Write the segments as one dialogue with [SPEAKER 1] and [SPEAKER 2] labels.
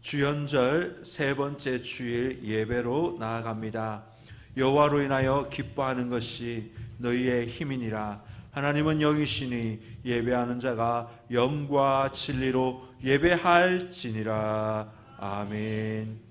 [SPEAKER 1] 주연절 세 번째 주일 예배로 나아갑니다. 여호와로 인하여 기뻐하는 것이 너희의 힘이니라. 하나님은 여기시니 예배하는 자가 영과 진리로 예배할지니라. 아멘.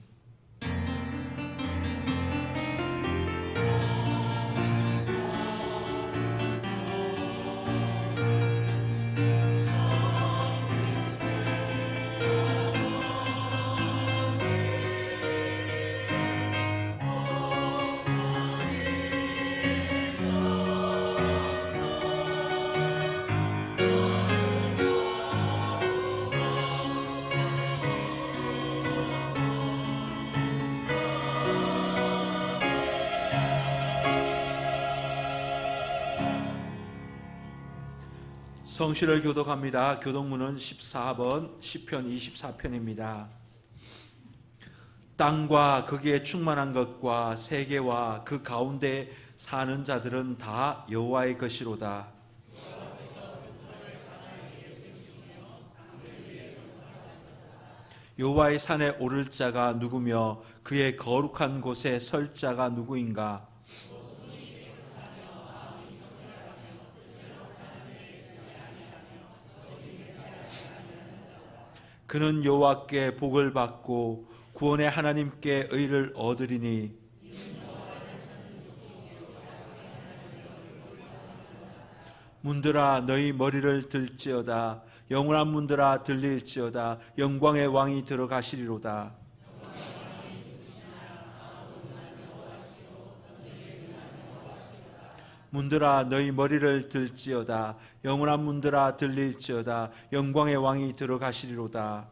[SPEAKER 1] 성실을 교독합니다. 교독문은 14번 시편 24편입니다. 땅과 거기에 충만한 것과 세계와 그 가운데 사는 자들은 다 여호와의 것이로다. 여호와의 산에 오를 자가 누구며 그의 거룩한 곳에 설 자가 누구인가? 그는 여호와께 복을 받고 구원의 하나님께 의를 얻으리니 문들아 너희 머리를 들지어다. 영원한 문들아 들릴지어다. 영광의 왕이 들어가시리로다. 문들아 너희 머리를 들지어다. 영원한 문들아 들릴지어다. 영광의 왕이 들어가시리로다.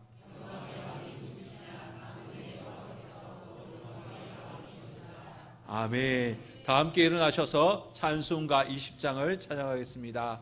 [SPEAKER 1] 아멘. 다 함께 일어나셔서 찬송가 20장을 찬양하겠습니다.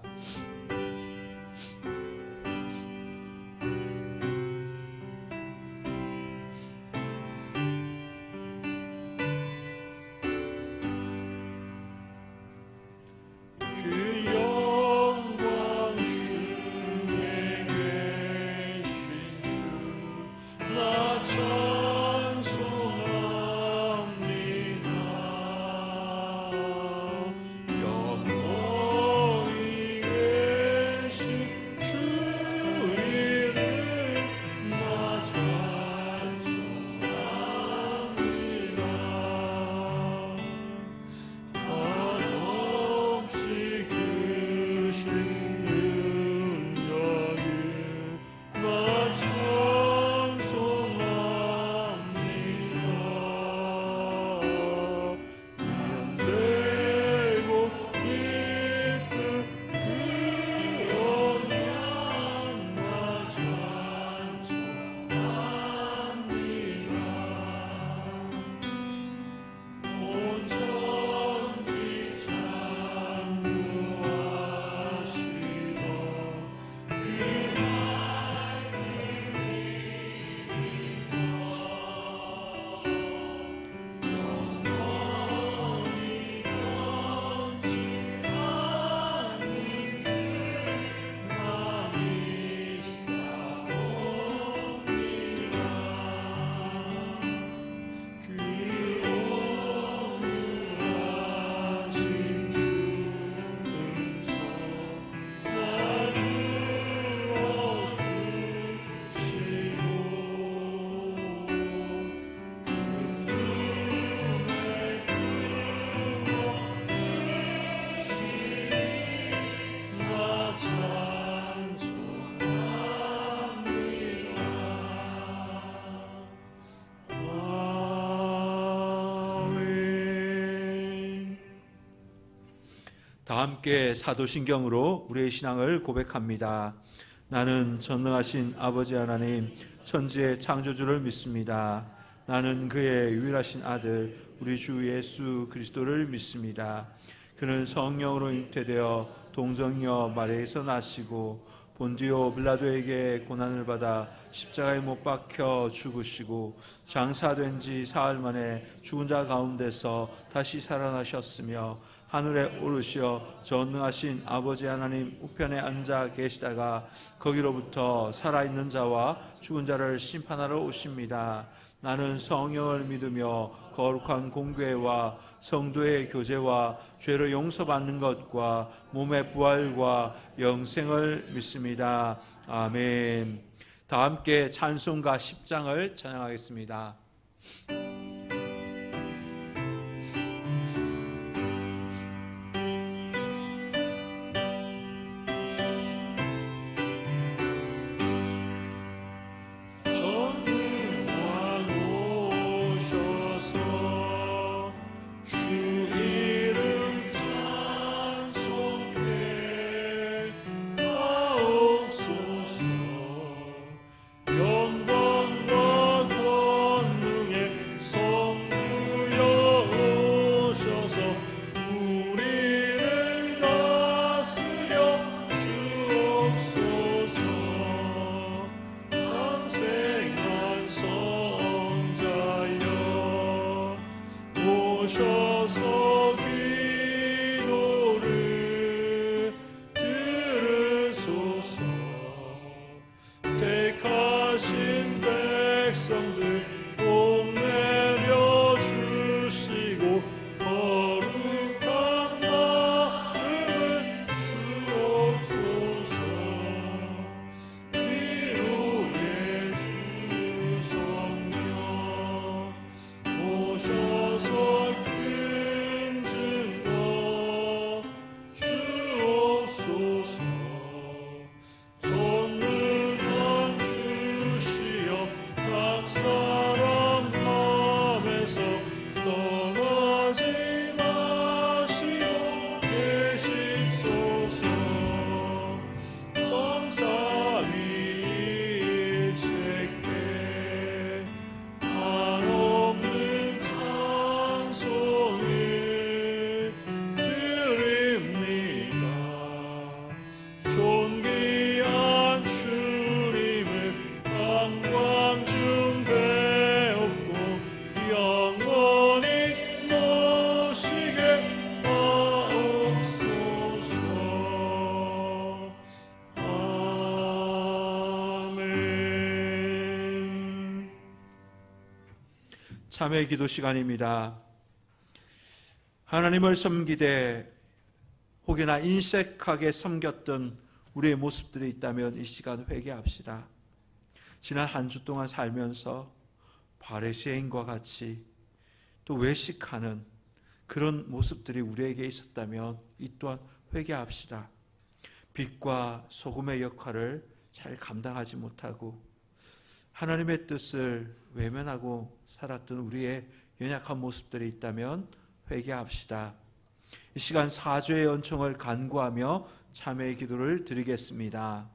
[SPEAKER 1] 다 함께 사도신경으로 우리의 신앙을 고백합니다. 나는 전능하신 아버지 하나님 천지의 창조주를 믿습니다. 나는 그의 유일하신 아들 우리 주 예수 그리스도를 믿습니다. 그는 성령으로 잉태되어 동정녀 마리아에서 나시고 본디오 빌라도에게 고난을 받아 십자가에 못 박혀 죽으시고 장사된 지 사흘 만에 죽은 자 가운데서 다시 살아나셨으며 하늘에 오르시어 전능하신 아버지 하나님 우편에 앉아 계시다가 거기로부터 살아있는 자와 죽은 자를 심판하러 오십니다. 나는 성령을 믿으며 거룩한 공교회와 성도의 교제와 죄를 용서받는 것과 몸의 부활과 영생을 믿습니다. 아멘. 다 함께 찬송가 10장을 찬양하겠습니다. 참회 기도 시간입니다. 하나님을 섬기되 혹여나 인색하게 섬겼던 우리의 모습들이 있다면 이 시간 회개합시다. 지난 한 주 동안 살면서 바리새인과 같이 또 외식하는 그런 모습들이 우리에게 있었다면 이 또한 회개합시다. 빛과 소금의 역할을 잘 감당하지 못하고 하나님의 뜻을 외면하고 살았던 우리의 연약한 모습들이 있다면 회개합시다. 이 시간 사죄의 은총을 간구하며 참회의 기도를 드리겠습니다.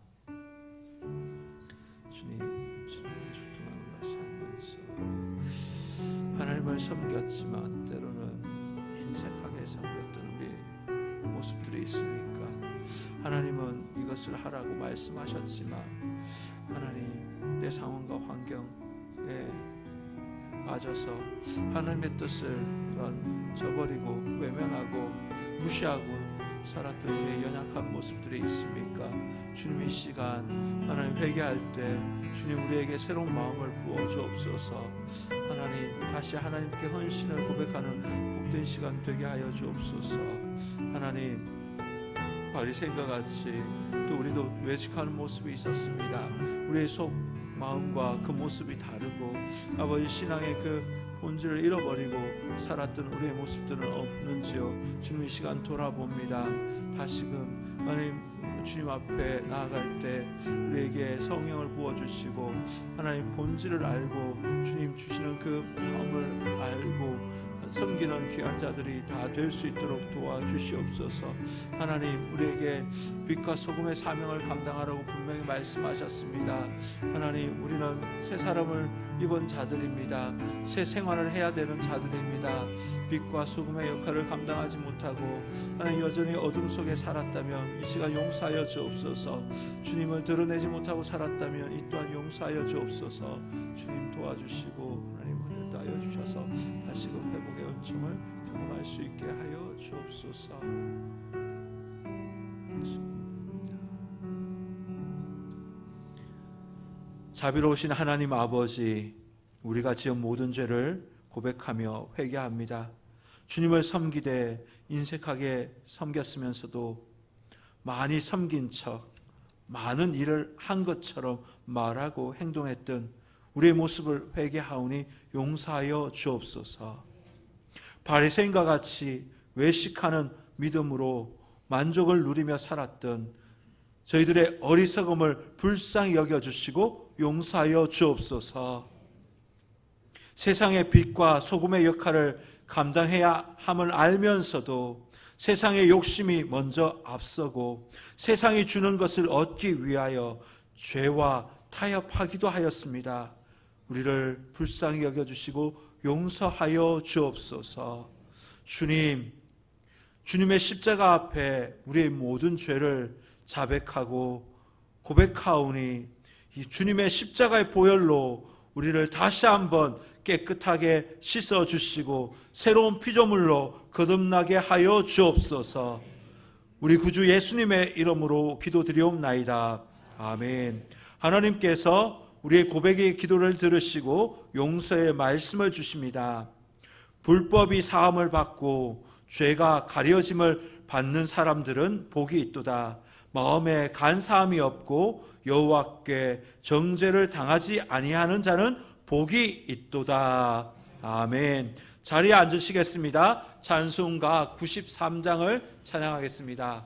[SPEAKER 1] 주님, 주 동안 살면서 하나님을 섬겼지만 때로는 인색하게 섬겼던 우리 모습들이 있습니까? 하나님은 이것을 하라고 말씀하셨지만 하나님, 내 상황과 환경에 빠져서 하나님의 뜻을 저버리고 외면하고 무시하고 살았던 우리의 연약한 모습들이 있습니까? 주님, 이 시간 하나님 회개할 때 주님 우리에게 새로운 마음을 부어주옵소서. 하나님, 다시 하나님께 헌신을 고백하는 복된 시간 되게 하여 주옵소서. 하나님, 바리새인과 같이 또 우리도 외식하는 모습이 있었습니다. 우리의 속 마음과 그 모습이 다르고 아버지 신앙의 그 본질을 잃어버리고 살았던 우리의 모습들은 없는지요. 주님, 이 시간 돌아봅니다. 다시금 하나님 주님 앞에 나아갈 때 우리에게 성령을 부어주시고 하나님 본질을 알고 주님 주시는 그 마음을 알고 섬기는 귀한 자들이 다 될 수 있도록 도와주시옵소서. 하나님, 우리에게 빛과 소금의 사명을 감당하라고 분명히 말씀하셨습니다. 하나님, 우리는 새 사람을 입은 자들입니다. 새 생활을 해야 되는 자들입니다. 빛과 소금의 역할을 감당하지 못하고 하나님 여전히 어둠 속에 살았다면 이 시간 용서하여 주옵소서. 주님을 드러내지 못하고 살았다면 이 또한 용서하여 주옵소서. 주님 도와주시고 하나님 은혜를 다하여 주셔서 다시금 회복의 은총을 경험할 수 있게 하여 주옵소서. 자비로우신 하나님 아버지, 우리가 지은 모든 죄를 고백하며 회개합니다. 주님을 섬기되 인색하게 섬겼으면서도 많이 섬긴 척 많은 일을 한 것처럼 말하고 행동했던 우리의 모습을 회개하오니 용서하여 주옵소서. 바리새인과 같이 외식하는 믿음으로 만족을 누리며 살았던 저희들의 어리석음을 불쌍히 여겨주시고 용서하여 주옵소서. 세상의 빛과 소금의 역할을 감당해야 함을 알면서도 세상의 욕심이 먼저 앞서고 세상이 주는 것을 얻기 위하여 죄와 타협하기도 하였습니다. 우리를 불쌍히 여겨주시고 용서하여 주옵소서. 주님, 주님의 십자가 앞에 우리의 모든 죄를 자백하고 고백하오니 이 주님의 십자가의 보혈로 우리를 다시 한번 깨끗하게 씻어주시고 새로운 피조물로 거듭나게 하여 주옵소서. 우리 구주 예수님의 이름으로 기도드리옵나이다. 아멘. 하나님께서 우리의 고백의 기도를 들으시고 용서의 말씀을 주십니다. 불법이 사함을 받고 죄가 가려짐을 받는 사람들은 복이 있도다. 마음에 간사함이 없고 여호와께 정죄를 당하지 아니하는 자는 복이 있도다. 아멘. 자리에 앉으시겠습니다. 찬송가 93장을 찬양하겠습니다.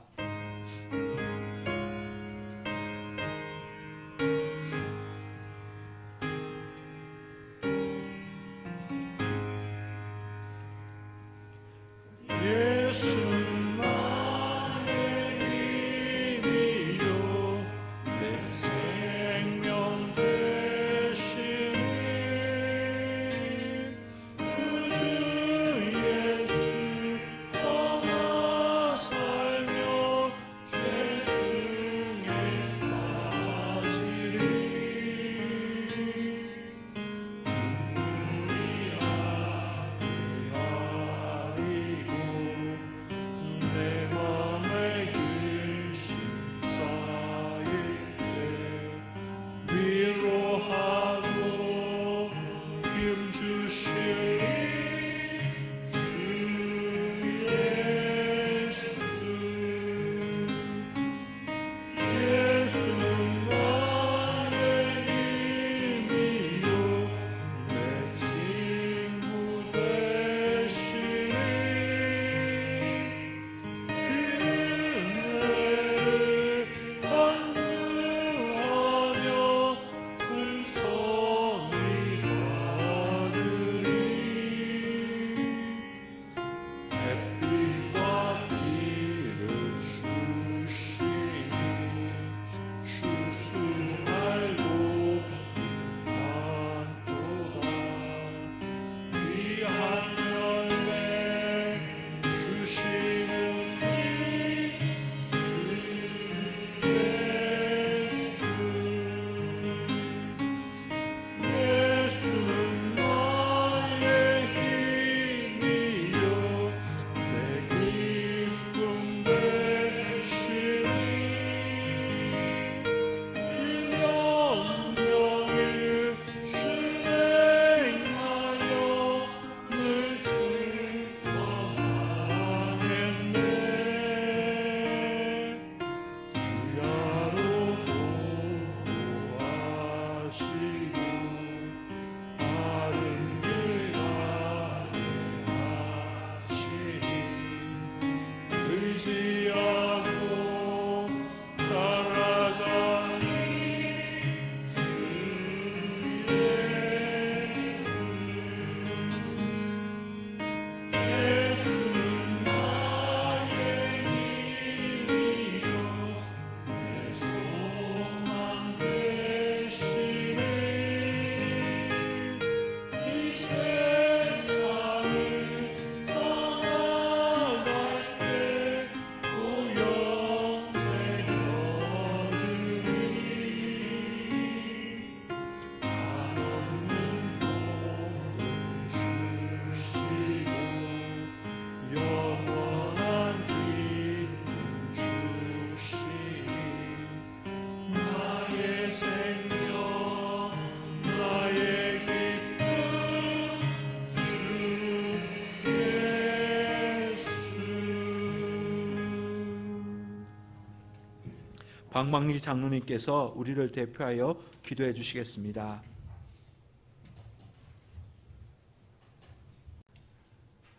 [SPEAKER 1] 방망리 장로님께서 우리를 대표하여 기도해 주시겠습니다.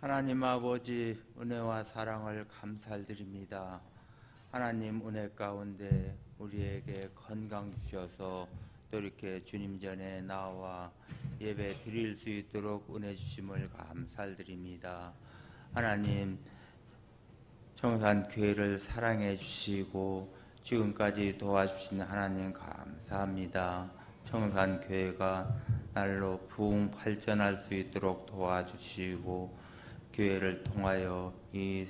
[SPEAKER 2] 하나님 아버지, 은혜와 사랑을 감사드립니다. 하나님 은혜 가운데 우리에게 건강 주셔서 또 이렇게 주님 전에 나와 예배 드릴 수 있도록 은혜 주심을 감사드립니다. 하나님, 청산교회를 사랑해 주시고 지금까지 도와주신 하나님 감사합니다. 청산교회가 날로 부흥 발전할 수 있도록 도와주시고 교회를 통하여 이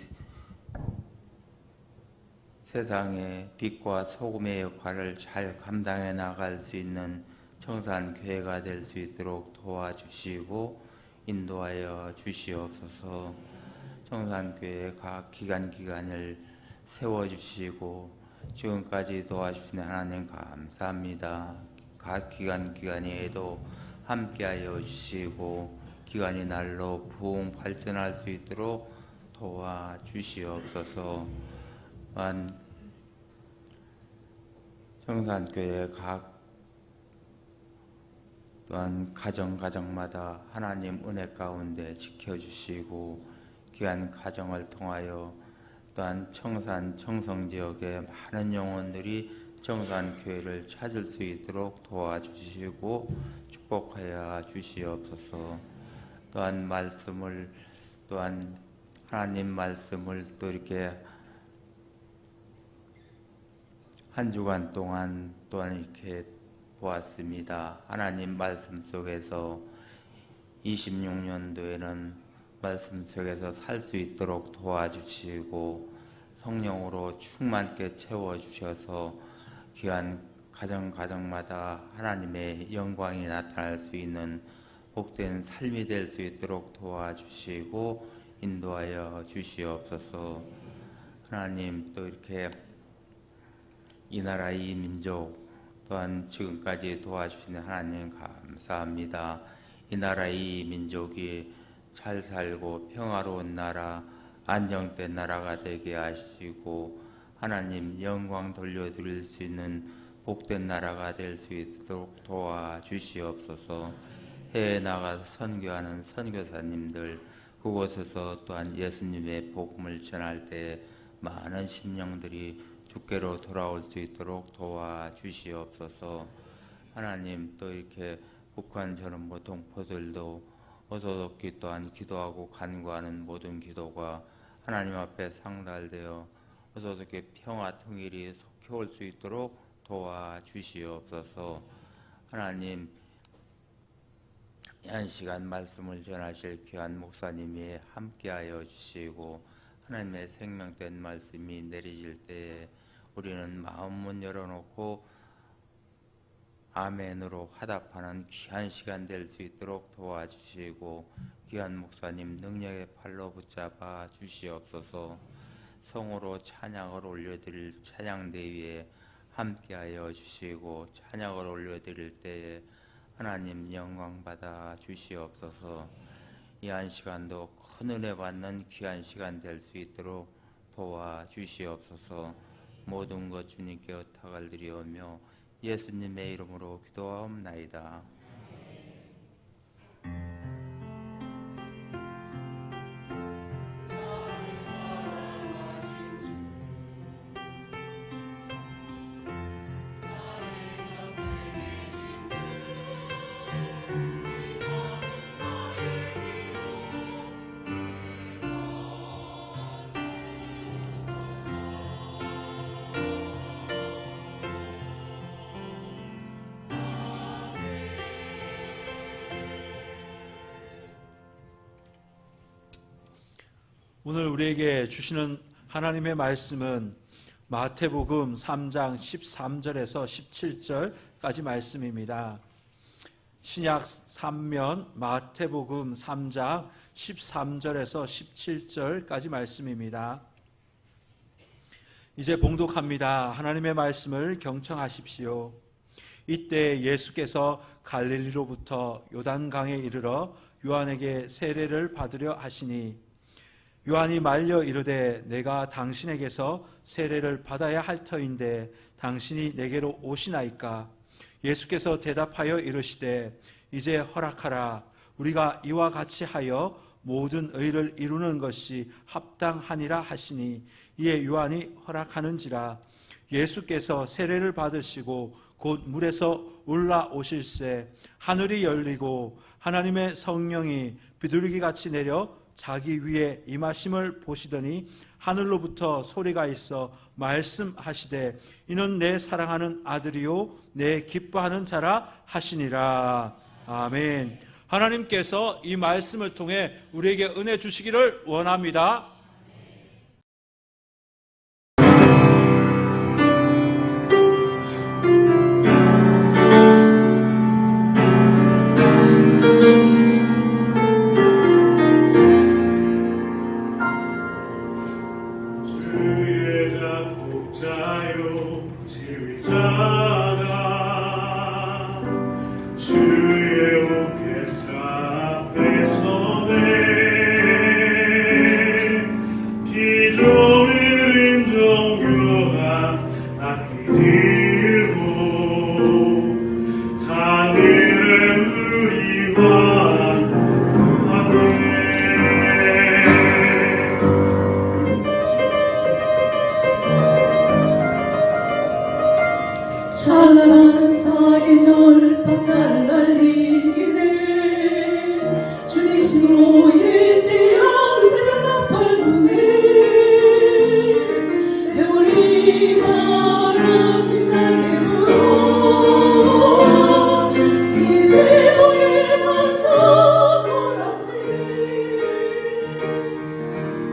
[SPEAKER 2] 세상의 빛과 소금의 역할을 잘 감당해 나갈 수 있는 청산교회가 될 수 있도록 도와주시고 인도하여 주시옵소서. 청산교회 각 기간을 세워주시고 지금까지 도와주신 하나님 감사합니다. 각 기간에도 함께하여 주시고 기간이 날로 부흥 발전할 수 있도록 도와주시옵소서. 청산교회 또한 가정마다 하나님 은혜 가운데 지켜주시고 귀한 가정을 통하여 또한 청성지역의 많은 영혼들이 청산교회를 찾을 수 있도록 도와주시고 축복하여 주시옵소서. 또한 하나님 말씀을 또 이렇게 한 주간 동안 또한 이렇게 보았습니다. 하나님 말씀 속에서 26년도에는 말씀 속에서 살 수 있도록 도와주시고 성령으로 충만케 채워주셔서 귀한 가정마다 하나님의 영광이 나타날 수 있는 복된 삶이 될 수 있도록 도와주시고 인도하여 주시옵소서. 하나님, 또 이렇게 이 나라 이 민족 또한 지금까지 도와주시는 하나님 감사합니다. 이 나라 이 민족이 잘 살고 평화로운 나라, 안정된 나라가 되게 하시고 하나님 영광 돌려드릴 수 있는 복된 나라가 될 수 있도록 도와주시옵소서. 해외에 나가서 선교하는 선교사님들, 그곳에서 또한 예수님의 복음을 전할 때 많은 심령들이 주께로 돌아올 수 있도록 도와주시옵소서. 하나님, 또 이렇게 북한 전원부 동포들도 어서독히 또한 기도하고 간구하는 모든 기도가 하나님 앞에 상달되어 어서독히 평화 통일이 속히 올 수 있도록 도와주시옵소서. 하나님, 한 시간 말씀을 전하실 귀한 목사님이 함께하여 주시고 하나님의 생명된 말씀이 내리질 때에 우리는 마음문 열어놓고 아멘으로 화답하는 귀한 시간 될 수 있도록 도와주시고 귀한 목사님 능력의 팔로 붙잡아 주시옵소서. 성으로 찬양을 올려드릴 찬양대위에 함께하여 주시고 찬양을 올려드릴 때에 하나님 영광 받아 주시옵소서. 이 한 시간도 큰 은혜 받는 귀한 시간 될 수 있도록 도와주시옵소서. 모든 것 주님께 의탁을 드리오며 예수님의 이름으로 기도하옵나이다.
[SPEAKER 1] 오늘 우리에게 주시는 하나님의 말씀은 마태복음 3장 13절에서 17절까지 말씀입니다. 신약 3면 마태복음 3장 13절에서 17절까지 말씀입니다. 이제 봉독합니다. 하나님의 말씀을 경청하십시오. 이때 예수께서 갈릴리로부터 요단강에 이르러 요한에게 세례를 받으려 하시니 요한이 말려 이르되 내가 당신에게서 세례를 받아야 할 터인데 당신이 내게로 오시나이까? 예수께서 대답하여 이르시되 이제 허락하라. 우리가 이와 같이 하여 모든 의를 이루는 것이 합당하니라 하시니 이에 요한이 허락하는지라. 예수께서 세례를 받으시고 곧 물에서 올라오실새 하늘이 열리고 하나님의 성령이 비둘기같이 내려 자기 위에 임하심을 보시더니 하늘로부터 소리가 있어 말씀하시되 이는 내 사랑하는 아들이요 내 기뻐하는 자라 하시니라. 아멘. 하나님께서 이 말씀을 통해 우리에게 은혜 주시기를 원합니다.
[SPEAKER 3] 찬란한 사계절 밭을 날리네 주님심으로 이 태양 새벽 나팔 부네 배우리 바람 빗장에 불어 지배봉에 맞춰 몰아치네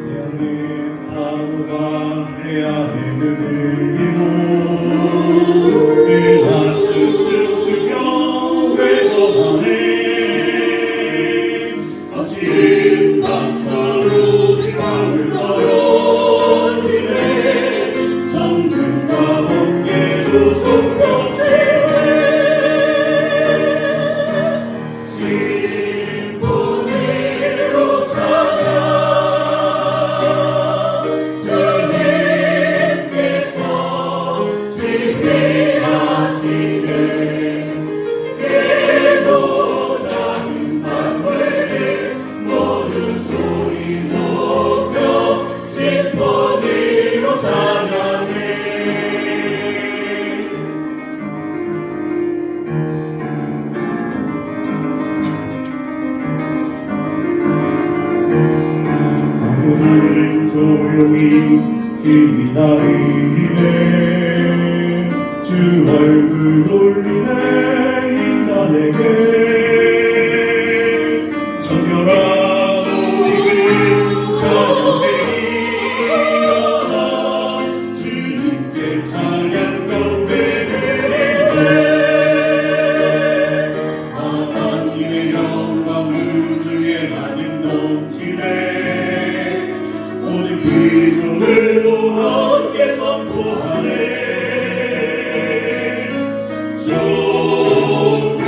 [SPEAKER 4] 해안의 파도가 해안에 느리고 다시 춤추며 외쳐하네 아침 밤처럼 빛방울 떨어지네 정금과 번개도 솟구치네 신부니로 찬양 주님께서 지휘하시네 개도 작은 만물들 모두 소리 높여 신부니로 찬양해 하늘을 조용히 기다리네 주 얼굴 돌리네 인간에게 정결한 우리 찬양되리라 주님께 찬양 경배드리네 하나님의 영광 우주에 많이 넘치네 모든 귀종을도 함께 선포하네 존귀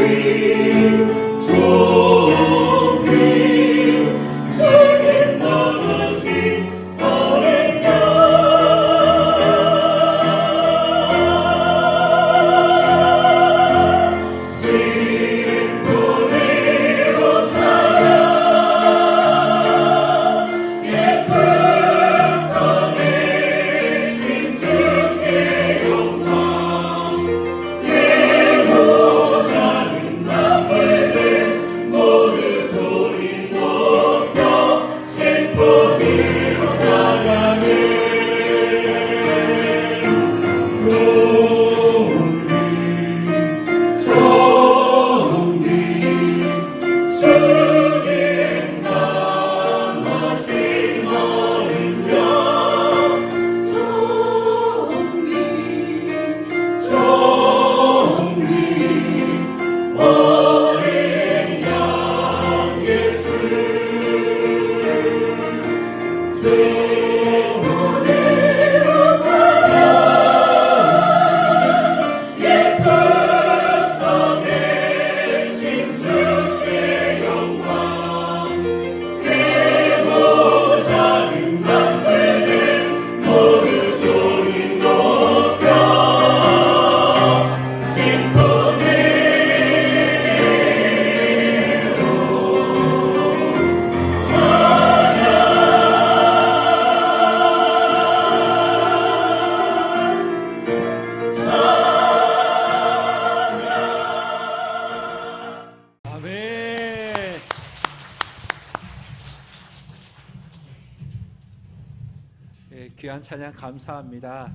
[SPEAKER 1] 귀한 찬양 감사합니다.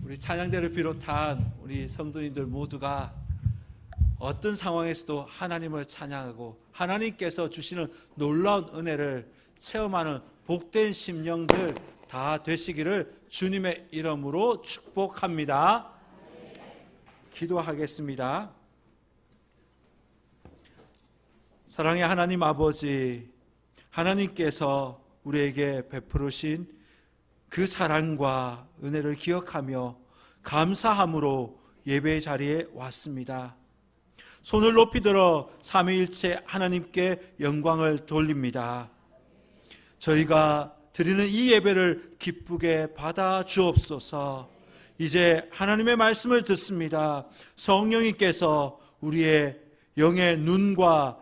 [SPEAKER 1] 우리 찬양대를 비롯한 우리 성도님들 모두가 어떤 상황에서도 하나님을 찬양하고 하나님께서 주시는 놀라운 은혜를 체험하는 복된 심령들 다 되시기를 주님의 이름으로 축복합니다. 기도하겠습니다. 사랑의 하나님 아버지, 하나님께서 우리에게 베푸르신 그 사랑과 은혜를 기억하며 감사함으로 예배의 자리에 왔습니다. 손을 높이 들어 삼위일체 하나님께 영광을 돌립니다. 저희가 드리는 이 예배를 기쁘게 받아 주옵소서. 이제 하나님의 말씀을 듣습니다. 성령님께서 우리의 영의 눈과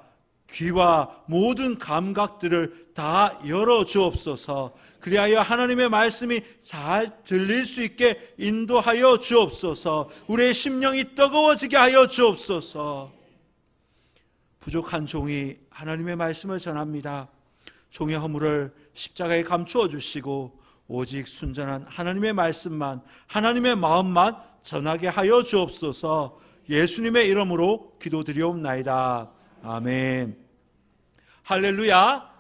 [SPEAKER 1] 귀와 모든 감각들을 다 열어 주옵소서. 그리하여 하나님의 말씀이 잘 들릴 수 있게 인도하여 주옵소서. 우리의 심령이 뜨거워지게 하여 주옵소서. 부족한 종이 하나님의 말씀을 전합니다. 종의 허물을 십자가에 감추어 주시고 오직 순전한 하나님의 말씀만, 하나님의 마음만 전하게 하여 주옵소서. 예수님의 이름으로 기도드리옵나이다. 아멘. 할렐루야.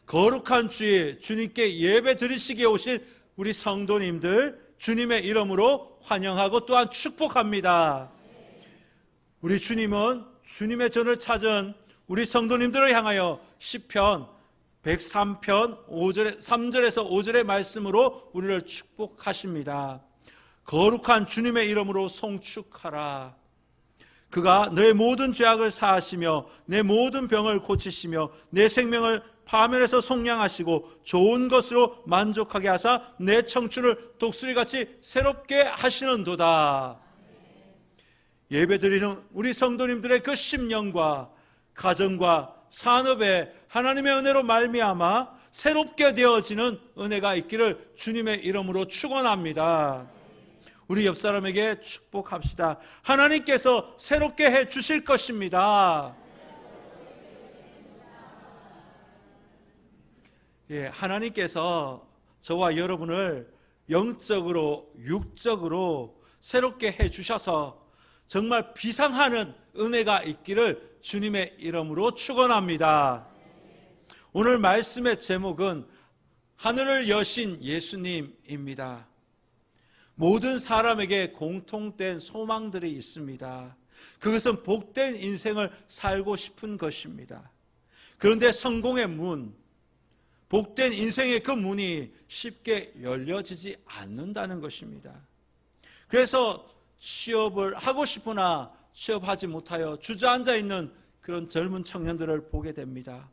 [SPEAKER 1] 거룩한 주일 주님께 예배 드리시기에 오신 우리 성도님들 주님의 이름으로 환영하고 또한 축복합니다. 우리 주님은 주님의 전을 찾은 우리 성도님들을 향하여 시편 103편 3절에서 5절의 말씀으로 우리를 축복하십니다. 거룩한 주님의 이름으로 송축하라. 그가 너의 모든 죄악을 사하시며 내 모든 병을 고치시며 내 생명을 파멸해서 속량하시고 좋은 것으로 만족하게 하사 내 청춘을 독수리같이 새롭게 하시는도다. 예배드리는 우리 성도님들의 그 심령과 가정과 산업에 하나님의 은혜로 말미암아 새롭게 되어지는 은혜가 있기를 주님의 이름으로 축원합니다. 우리 옆 사람에게 축복합시다. 하나님께서 새롭게 해 주실 것입니다. 예, 하나님께서 저와 여러분을 영적으로 육적으로 새롭게 해 주셔서 정말 비상하는 은혜가 있기를 주님의 이름으로 축원합니다. 오늘 말씀의 제목은 하늘을 여신 예수님입니다. 모든 사람에게 공통된 소망들이 있습니다. 그것은 복된 인생을 살고 싶은 것입니다. 그런데 성공의 문, 복된 인생의 그 문이 쉽게 열려지지 않는다는 것입니다. 그래서 취업을 하고 싶으나 취업하지 못하여 주저앉아 있는 그런 젊은 청년들을 보게 됩니다.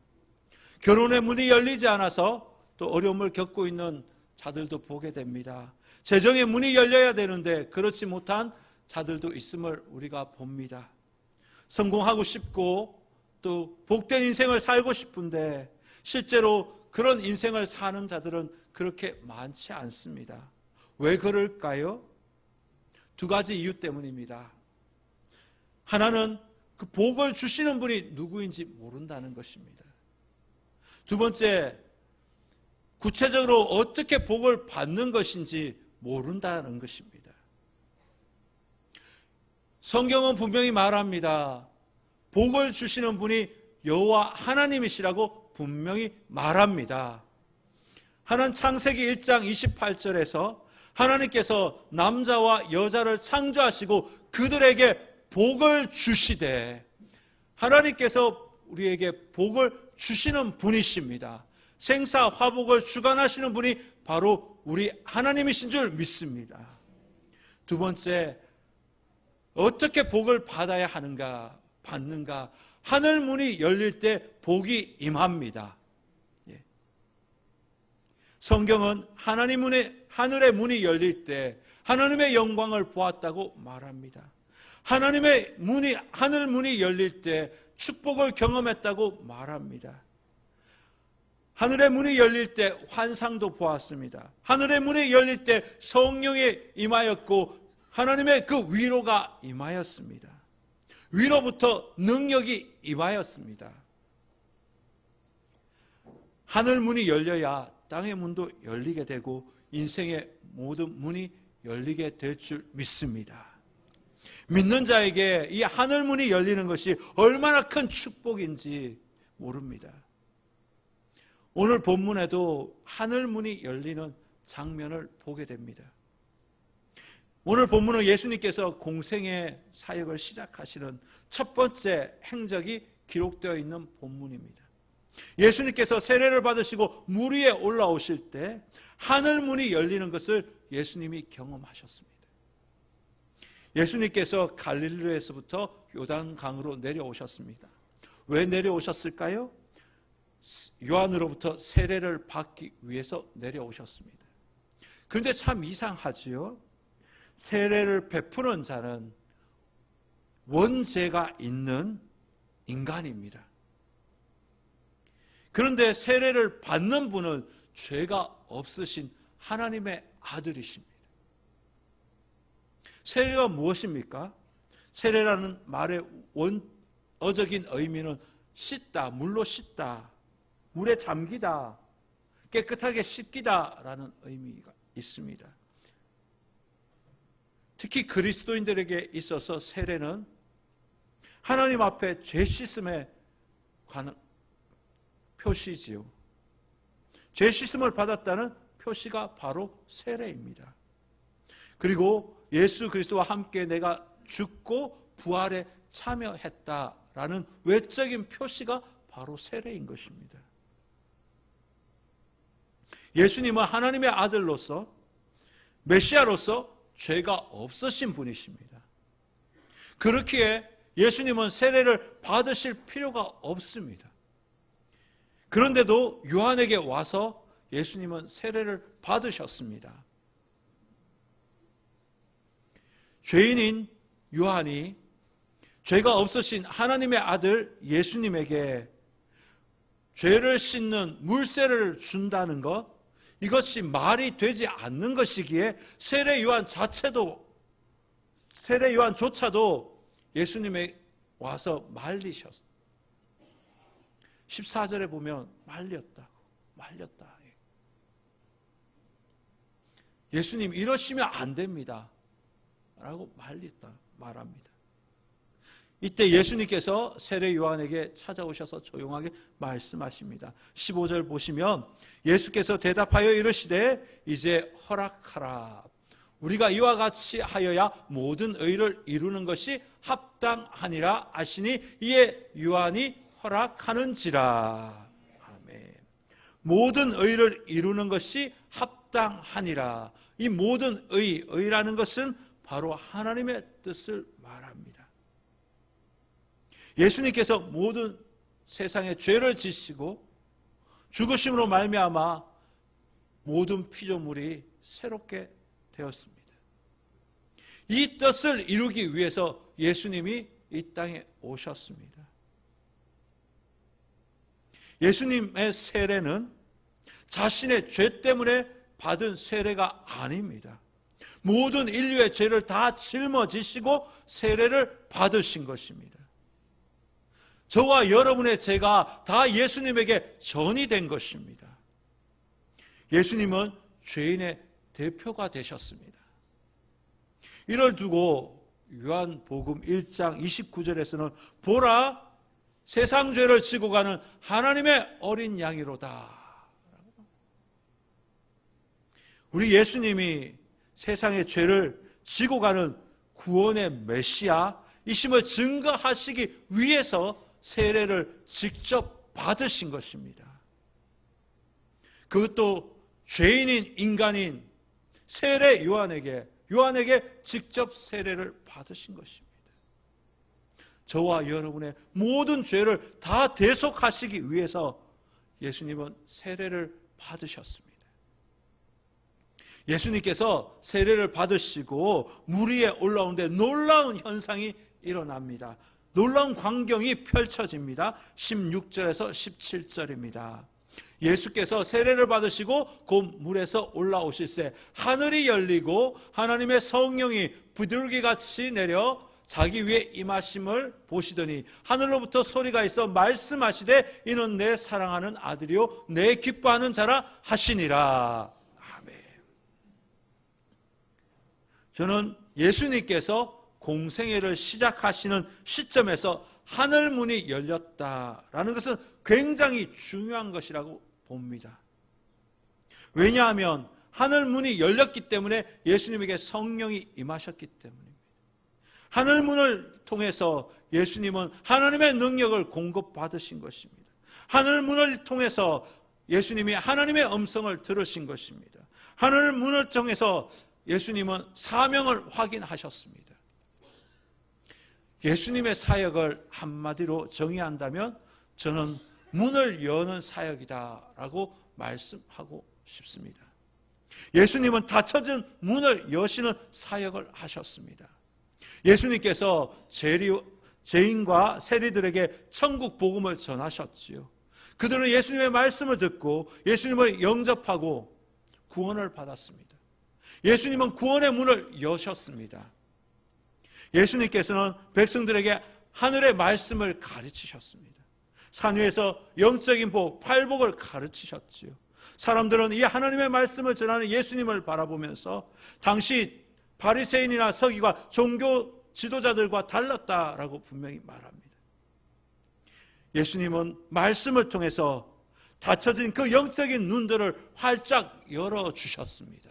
[SPEAKER 1] 결혼의 문이 열리지 않아서 또 어려움을 겪고 있는 자들도 보게 됩니다. 재정의 문이 열려야 되는데 그렇지 못한 자들도 있음을 우리가 봅니다. 성공하고 싶고 또 복된 인생을 살고 싶은데 실제로 그런 인생을 사는 자들은 그렇게 많지 않습니다. 왜 그럴까요? 두 가지 이유 때문입니다. 하나는 그 복을 주시는 분이 누구인지 모른다는 것입니다. 두 번째, 구체적으로 어떻게 복을 받는 것인지 모른다는 것입니다. 성경은 분명히 말합니다. 복을 주시는 분이 여호와 하나님이시라고 분명히 말합니다. 하나님 창세기 1장 28절에서 하나님께서 남자와 여자를 창조하시고 그들에게 복을 주시되, 하나님께서 우리에게 복을 주시는 분이십니다. 생사 화복을 주관하시는 분이 바로 우리 하나님이신 줄 믿습니다. 두 번째, 어떻게 복을 받아야 하는가, 받는가? 하늘 문이 열릴 때 복이 임합니다. 성경은 하늘의 문이 열릴 때 하나님의 영광을 보았다고 말합니다. 하나님의 문이, 하늘 문이 열릴 때 축복을 경험했다고 말합니다. 하늘의 문이 열릴 때 환상도 보았습니다. 하늘의 문이 열릴 때 성령이 임하였고 하나님의 그 위로가 임하였습니다. 위로부터 능력이 임하였습니다. 하늘 문이 열려야 땅의 문도 열리게 되고 인생의 모든 문이 열리게 될 줄 믿습니다. 믿는 자에게 이 하늘 문이 열리는 것이 얼마나 큰 축복인지 모릅니다. 오늘 본문에도 하늘 문이 열리는 장면을 보게 됩니다. 오늘 본문은 예수님께서 공생의 사역을 시작하시는 첫 번째 행적이 기록되어 있는 본문입니다. 예수님께서 세례를 받으시고 물 위에 올라오실 때 하늘 문이 열리는 것을 예수님이 경험하셨습니다. 예수님께서 갈릴리에서부터 요단강으로 내려오셨습니다. 왜 내려오셨을까요? 요한으로부터 세례를 받기 위해서 내려오셨습니다. 그런데 참 이상하지요. 세례를 베푸는 자는 원죄가 있는 인간입니다. 그런데 세례를 받는 분은 죄가 없으신 하나님의 아들이십니다. 세례가 무엇입니까? 세례라는 말의 원어적인 의미는 씻다, 물로 씻다, 물에 잠기다, 깨끗하게 씻기다라는 의미가 있습니다. 특히 그리스도인들에게 있어서 세례는 하나님 앞에 죄 씻음에 관한 표시지요. 죄 씻음을 받았다는 표시가 바로 세례입니다. 그리고 예수 그리스도와 함께 내가 죽고 부활에 참여했다라는 외적인 표시가 바로 세례인 것입니다. 예수님은 하나님의 아들로서 메시아로서 죄가 없으신 분이십니다. 그렇기에 예수님은 세례를 받으실 필요가 없습니다. 그런데도 요한에게 와서 예수님은 세례를 받으셨습니다. 죄인인 요한이 죄가 없으신 하나님의 아들 예수님에게 죄를 씻는 물세례를 준다는 것, 이것이 말이 되지 않는 것이기에 세례 요한조차도 예수님에 와서 말리셨어요. 14절에 보면 말렸다. 예수님 이러시면 안 됩니다 라고 말합니다. 이때 예수님께서 세례 요한에게 찾아오셔서 조용하게 말씀하십니다. 15절 보시면 예수께서 대답하여 이르시되 이제 허락하라. 우리가 이와 같이 하여야 모든 의를 이루는 것이 합당하니라 하시니 이에 요한이 허락하는지라. 아멘. 모든 의를 이루는 것이 합당하니라. 이 모든 의라는 것은 바로 하나님의 뜻을 말합니다. 예수님께서 모든 세상의 죄를 지시고 죽으심으로 말미암아 모든 피조물이 새롭게 되었습니다. 이 뜻을 이루기 위해서 예수님이 이 땅에 오셨습니다. 예수님의 세례는 자신의 죄 때문에 받은 세례가 아닙니다. 모든 인류의 죄를 다 짊어지시고 세례를 받으신 것입니다. 저와 여러분의 죄가 다 예수님에게 전이된 것입니다. 예수님은 죄인의 대표가 되셨습니다. 이를 두고 요한복음 1장 29절에서는 보라 세상 죄를 지고 가는 하나님의 어린 양이로다. 우리 예수님이 세상의 죄를 지고 가는 구원의 메시아이심을 증거하시기 위해서 세례를 직접 받으신 것입니다. 그것도 죄인인 인간인 세례 요한에게 직접 세례를 받으신 것입니다. 저와 여러분의 모든 죄를 다 대속하시기 위해서 예수님은 세례를 받으셨습니다. 예수님께서 세례를 받으시고 물 위에 올라오는데 놀라운 현상이 일어납니다. 놀라운 광경이 펼쳐집니다. 16절에서 17절입니다. 예수께서 세례를 받으시고 곧 물에서 올라오실새 하늘이 열리고 하나님의 성령이 비둘기같이 내려 자기 위에 임하심을 보시더니 하늘로부터 소리가 있어 말씀하시되 이는 내 사랑하는 아들이요 내 기뻐하는 자라 하시니라. 아멘. 저는 예수님께서 공생애를 시작하시는 시점에서 하늘 문이 열렸다라는 것은 굉장히 중요한 것이라고 봅니다. 왜냐하면 하늘 문이 열렸기 때문에 예수님에게 성령이 임하셨기 때문입니다. 하늘 문을 통해서 예수님은 하나님의 능력을 공급받으신 것입니다. 하늘 문을 통해서 예수님이 하나님의 음성을 들으신 것입니다. 하늘 문을 통해서 예수님은 사명을 확인하셨습니다. 예수님의 사역을 한마디로 정의한다면 저는 문을 여는 사역이다라고 말씀하고 싶습니다. 예수님은 닫혀진 문을 여시는 사역을 하셨습니다. 예수님께서 죄인과 세리들에게 천국 복음을 전하셨지요. 그들은 예수님의 말씀을 듣고 예수님을 영접하고 구원을 받았습니다. 예수님은 구원의 문을 여셨습니다. 예수님께서는 백성들에게 하늘의 말씀을 가르치셨습니다. 산 위에서 영적인 복, 팔복을 가르치셨지요. 사람들은 이 하나님의 말씀을 전하는 예수님을 바라보면서 당시 바리새인이나 서기관, 종교 지도자들과 달랐다라고 분명히 말합니다. 예수님은 말씀을 통해서 닫혀진 그 영적인 눈들을 활짝 열어주셨습니다.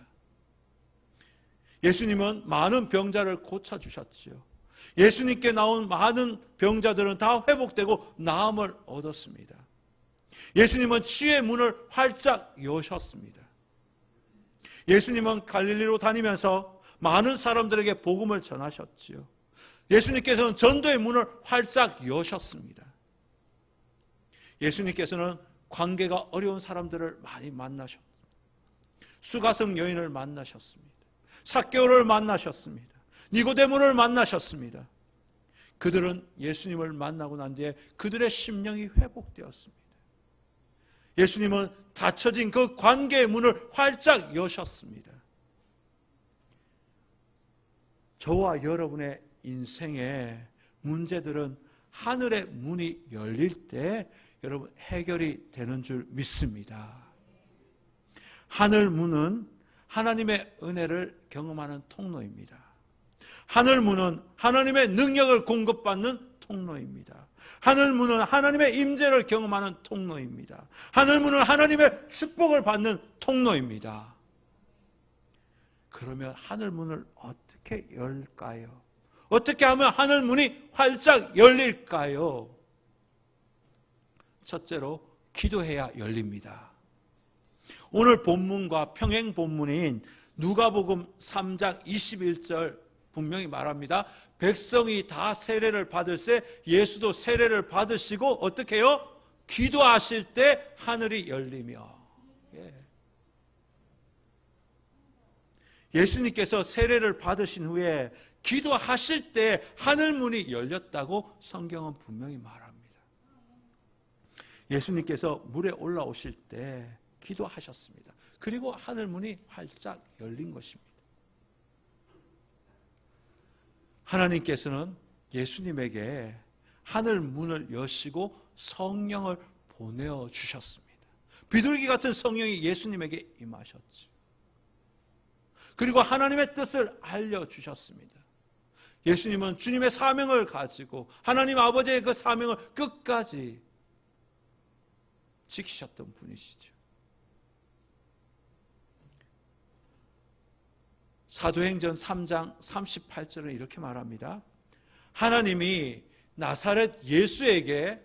[SPEAKER 1] 예수님은 많은 병자를 고쳐주셨지요. 예수님께 나온 많은 병자들은 다 회복되고 나음을 얻었습니다. 예수님은 치유의 문을 활짝 여셨습니다. 예수님은 갈릴리로 다니면서 많은 사람들에게 복음을 전하셨지요. 예수님께서는 전도의 문을 활짝 여셨습니다. 예수님께서는 관계가 어려운 사람들을 많이 만나셨습니다. 수가성 여인을 만나셨습니다. 삭개오를 만나셨습니다. 니고데모를 만나셨습니다. 그들은 예수님을 만나고 난 뒤에 그들의 심령이 회복되었습니다. 예수님은 닫혀진 그 관계의 문을 활짝 여셨습니다. 저와 여러분의 인생의 문제들은 하늘의 문이 열릴 때 여러분 해결이 되는 줄 믿습니다. 하늘 문은 하나님의 은혜를 경험하는 통로입니다. 하늘 문은 하나님의 능력을 공급받는 통로입니다. 하늘 문은 하나님의 임재를 경험하는 통로입니다. 하늘 문은 하나님의 축복을 받는 통로입니다. 그러면 하늘 문을 어떻게 열까요? 어떻게 하면 하늘 문이 활짝 열릴까요? 첫째로 기도해야 열립니다. 오늘 본문과 평행 본문인 누가복음 3장 21절 분명히 말합니다. 백성이 다 세례를 받을세 예수도 세례를 받으시고 어떻게 해요? 기도하실 때 하늘이 열리며. 예수님께서 세례를 받으신 후에 기도하실 때 하늘 문이 열렸다고 성경은 분명히 말합니다. 예수님께서 물에 올라오실 때 기도하셨습니다. 그리고 하늘 문이 활짝 열린 것입니다. 하나님께서는 예수님에게 하늘 문을 여시고 성령을 보내어 주셨습니다. 비둘기 같은 성령이 예수님에게 임하셨죠. 그리고 하나님의 뜻을 알려주셨습니다. 예수님은 주님의 사명을 가지고 하나님 아버지의 그 사명을 끝까지 지키셨던 분이시죠. 사도행전 3장 38절은 이렇게 말합니다. 하나님이 나사렛 예수에게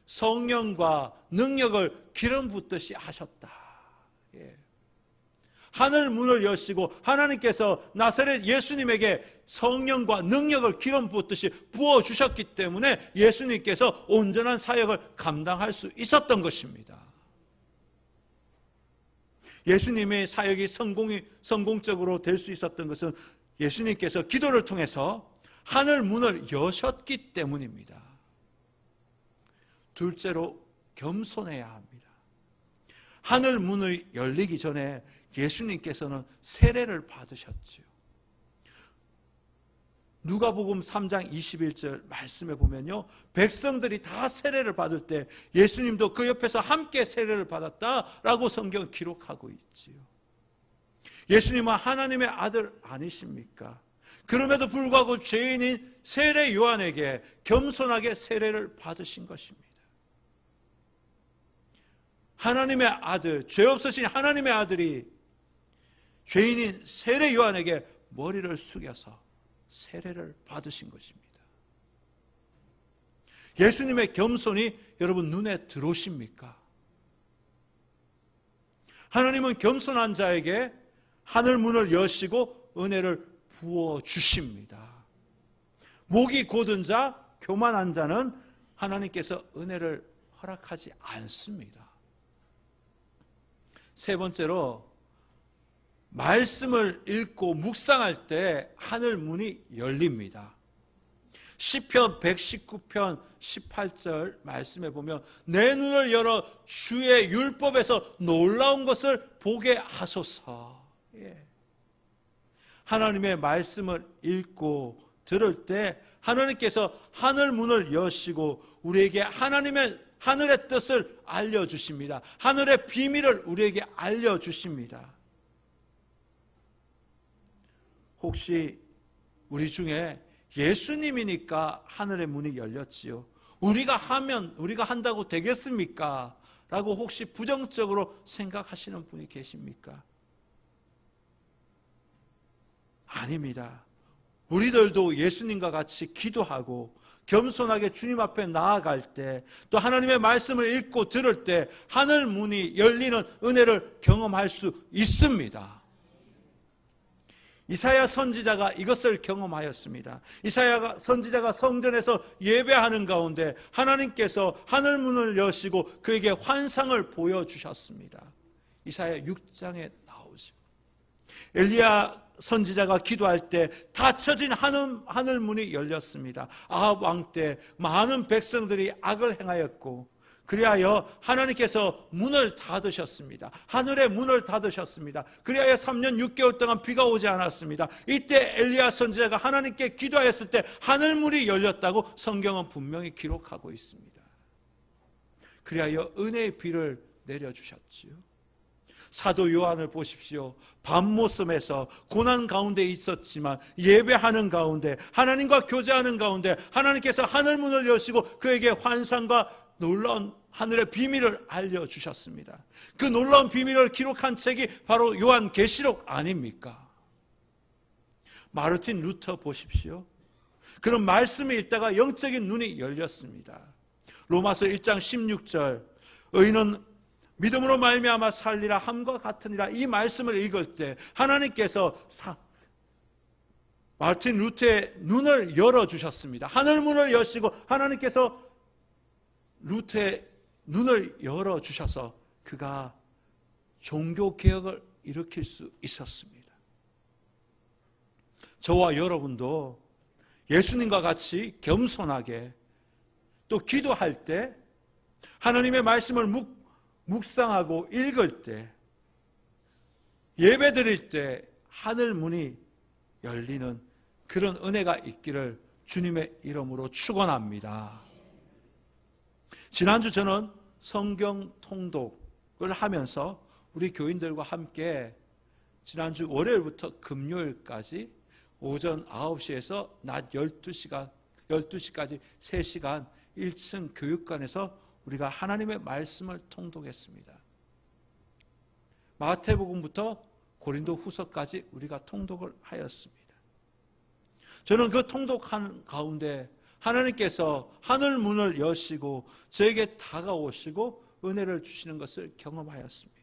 [SPEAKER 1] 성령과 능력을 기름 붓듯이 하셨다. 하늘 문을 여시고 하나님께서 나사렛 예수님에게 성령과 능력을 기름 붓듯이 부어주셨기 때문에 예수님께서 온전한 사역을 감당할 수 있었던 것입니다. 예수님의 사역이 성공적으로 될 수 있었던 것은 예수님께서 기도를 통해서 하늘 문을 여셨기 때문입니다. 둘째로 겸손해야 합니다. 하늘 문이 열리기 전에 예수님께서는 세례를 받으셨지요. 누가복음 3장 21절 말씀에 보면요, 백성들이 다 세례를 받을 때 예수님도 그 옆에서 함께 세례를 받았다라고 성경 기록하고 있지요. 예수님은 하나님의 아들 아니십니까? 그럼에도 불구하고 죄인인 세례 요한에게 겸손하게 세례를 받으신 것입니다. 하나님의 아들, 죄 없으신 하나님의 아들이 죄인인 세례 요한에게 머리를 숙여서 세례를 받으신 것입니다. 예수님의 겸손이 여러분 눈에 들어오십니까? 하나님은 겸손한 자에게 하늘 문을 여시고 은혜를 부어 주십니다. 목이 곧은 자, 교만한 자는 하나님께서 은혜를 허락하지 않습니다. 세 번째로, 말씀을 읽고 묵상할 때 하늘 문이 열립니다. 시편 119편 18절 말씀에 보면 내 눈을 열어 주의 율법에서 놀라운 것을 보게 하소서. 하나님의 말씀을 읽고 들을 때 하나님께서 하늘 문을 여시고 우리에게 하늘의 뜻을 알려주십니다. 하늘의 비밀을 우리에게 알려주십니다. 혹시 우리 중에 예수님이니까 하늘의 문이 열렸지요, 우리가 한다고 되겠습니까? 라고 혹시 부정적으로 생각하시는 분이 계십니까? 아닙니다. 우리들도 예수님과 같이 기도하고 겸손하게 주님 앞에 나아갈 때, 또 하나님의 말씀을 읽고 들을 때 하늘 문이 열리는 은혜를 경험할 수 있습니다. 이사야 선지자가 이것을 경험하였습니다. 이사야 선지자가 성전에서 예배하는 가운데 하나님께서 하늘 문을 여시고 그에게 환상을 보여주셨습니다. 이사야 6장에 나오죠. 엘리야 선지자가 기도할 때 닫혀진 하늘 문이 열렸습니다. 아합 왕 때 많은 백성들이 악을 행하였고, 그리하여 하나님께서 문을 닫으셨습니다. 하늘의 문을 닫으셨습니다. 그리하여 3년 6개월 동안 비가 오지 않았습니다. 이때 엘리야 선지자가 하나님께 기도하였을 때 하늘 문이 열렸다고 성경은 분명히 기록하고 있습니다. 그리하여 은혜의 비를 내려주셨지요. 사도 요한을 보십시오. 밤모섬에서 고난 가운데 있었지만 예배하는 가운데, 하나님과 교제하는 가운데 하나님께서 하늘문을 여시고 그에게 환상과 놀라운 하늘의 비밀을 알려주셨습니다. 그 놀라운 비밀을 기록한 책이 바로 요한계시록 아닙니까? 마르틴 루터 보십시오. 그런 말씀을 읽다가 영적인 눈이 열렸습니다. 로마서 1장 16절, 의인은 믿음으로 말미암아 살리라 함과 같으니라, 이 말씀을 읽을 때 하나님께서 마르틴 루터의 눈을 열어주셨습니다. 하늘문을 여시고 하나님께서 루터의 눈을 열어주셔서 그가 종교개혁을 일으킬 수 있었습니다. 저와 여러분도 예수님과 같이 겸손하게 또 기도할 때, 하나님의 말씀을 묵상하고 읽을 때, 예배 드릴 때 하늘문이 열리는 그런 은혜가 있기를 주님의 이름으로 축원합니다. 지난주 저는 성경 통독을 하면서 우리 교인들과 함께 지난주 월요일부터 금요일까지 오전 9시에서 낮 12시까지 3시간 1층 교육관에서 우리가 하나님의 말씀을 통독했습니다. 마태복음부터 고린도 후서까지 우리가 통독을 하였습니다. 저는 그 통독하는 가운데 하나님께서 하늘 문을 여시고 저에게 다가오시고 은혜를 주시는 것을 경험하였습니다.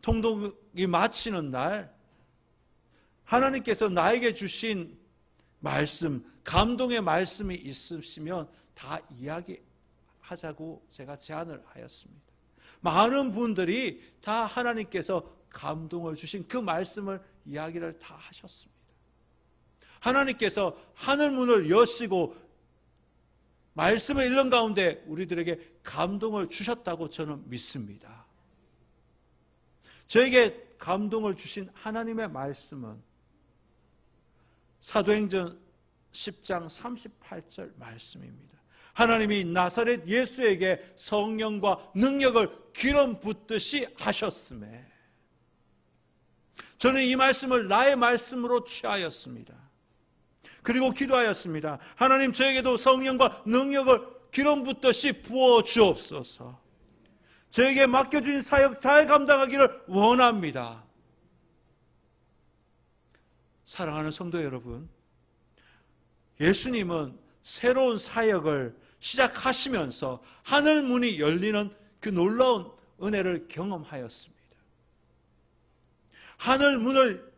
[SPEAKER 1] 통독이 마치는 날 하나님께서 나에게 주신 말씀, 감동의 말씀이 있으시면 다 이야기하자고 제가 제안을 하였습니다. 많은 분들이 다 하나님께서 감동을 주신 그 말씀을 이야기를 다 하셨습니다. 하나님께서 하늘문을 여시고 말씀을 읽는 가운데 우리들에게 감동을 주셨다고 저는 믿습니다. 저에게 감동을 주신 하나님의 말씀은 사도행전 10장 38절 말씀입니다. 하나님이 나사렛 예수에게 성령과 능력을 기름 붓듯이 하셨음에 저는 이 말씀을 나의 말씀으로 취하였습니다. 그리고 기도하였습니다. 하나님, 저에게도 성령과 능력을 기름 붓듯이 부어 주옵소서. 저에게 맡겨주신 사역 잘 감당하기를 원합니다. 사랑하는 성도 여러분, 예수님은 새로운 사역을 시작하시면서 하늘 문이 열리는 그 놀라운 은혜를 경험하였습니다. 하늘